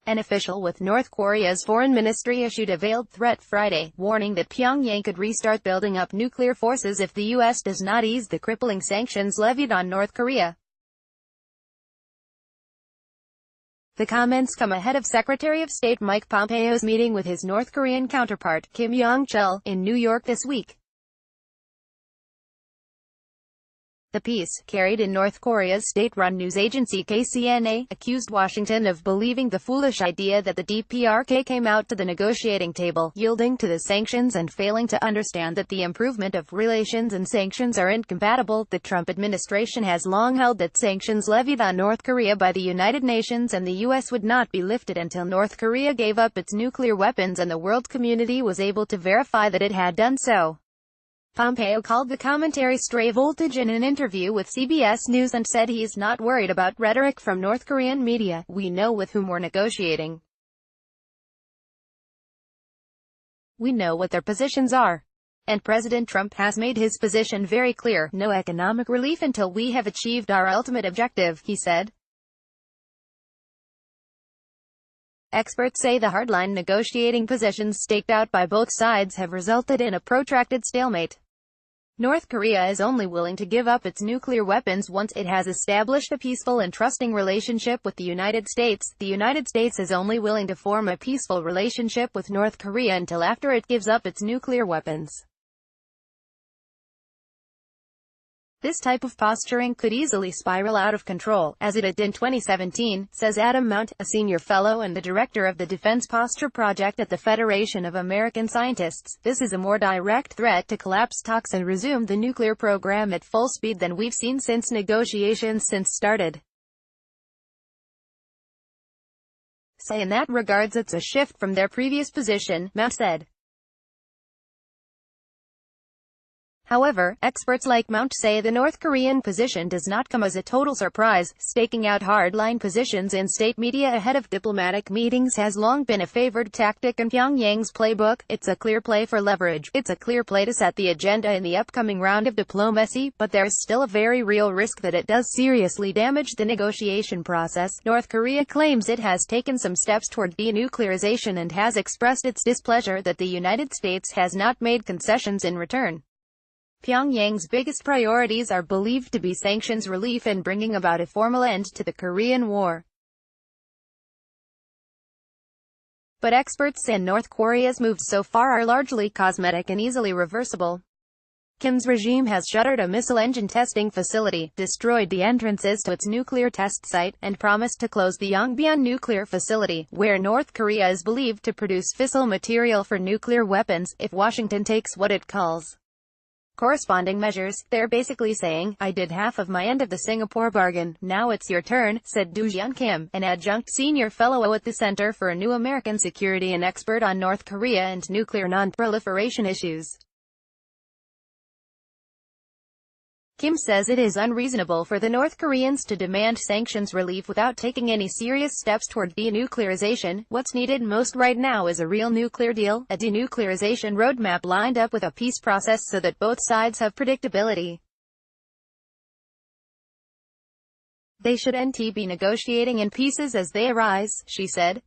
An official with North Korea's foreign ministry issued a veiled threat Friday, warning that Pyongyang could restart building up nuclear forces if the U.S. does not ease the crippling sanctions levied on North Korea. The comments come ahead of Secretary of State Mike Pompeo's meeting with his North Korean counterpart, Yong Chol, in New York this week. The piece, carried in North Korea's state-run news agency KCNA, accused Washington of believing the foolish idea that the DPRK came out to the negotiating table, yielding to the sanctions and failing to understand that the improvement of relations and sanctions are incompatible. The Trump administration has long held that sanctions levied on North Korea by the United Nations and the U.S. would not be lifted until North Korea gave up its nuclear weapons and the world community was able to verify that it had done so. Pompeo called the commentary stray voltage in an interview with CBS News and said he's not worried about rhetoric from North Korean media. "We know with whom we're negotiating. We know what their positions are. And President Trump has made his position very clear: no economic relief until we have achieved our ultimate objective," he said. Experts say the hardline negotiating positions staked out by both sides have resulted in a protracted stalemate. North Korea is only willing to give up its nuclear weapons once it has established a peaceful and trusting relationship with the United States. The United States is only willing to form a peaceful relationship with North Korea until after it gives up its nuclear weapons. This type of posturing could easily spiral out of control, as it did in 2017, says Adam Mount, a senior fellow and the director of the Defense Posture Project at the Federation of American Scientists. This is a more direct threat to collapse talks and resume the nuclear program at full speed than we've seen since negotiations started. So in that regards it's a shift from their previous position, Mount said. However, experts like Mount say the North Korean position does not come as a total surprise. Staking out hardline positions in state media ahead of diplomatic meetings has long been a favored tactic in Pyongyang's playbook. It's a clear play for leverage. It's a clear play to set the agenda in the upcoming round of diplomacy, but there is still a very real risk that it does seriously damage the negotiation process. North Korea claims it has taken some steps toward denuclearization and has expressed its displeasure that the United States has not made concessions in return. Pyongyang's biggest priorities are believed to be sanctions relief and bringing about a formal end to the Korean War. But experts say North Korea's moves so far are largely cosmetic and easily reversible. Kim's regime has shuttered a missile engine testing facility, destroyed the entrances to its nuclear test site, and promised to close the Yongbyon nuclear facility, where North Korea is believed to produce fissile material for nuclear weapons, if Washington takes what it calls corresponding measures. They're basically saying, "I did half of my end of the Singapore bargain, now it's your turn," said Doo-Jeon Kim, an adjunct senior fellow at the Center for New American Security and expert on North Korea and nuclear non-proliferation issues. Kim says it is unreasonable for the North Koreans to demand sanctions relief without taking any serious steps toward denuclearization. What's needed most right now is a real nuclear deal, a denuclearization roadmap lined up with a peace process so that both sides have predictability. They should be negotiating in pieces as they arise, she said.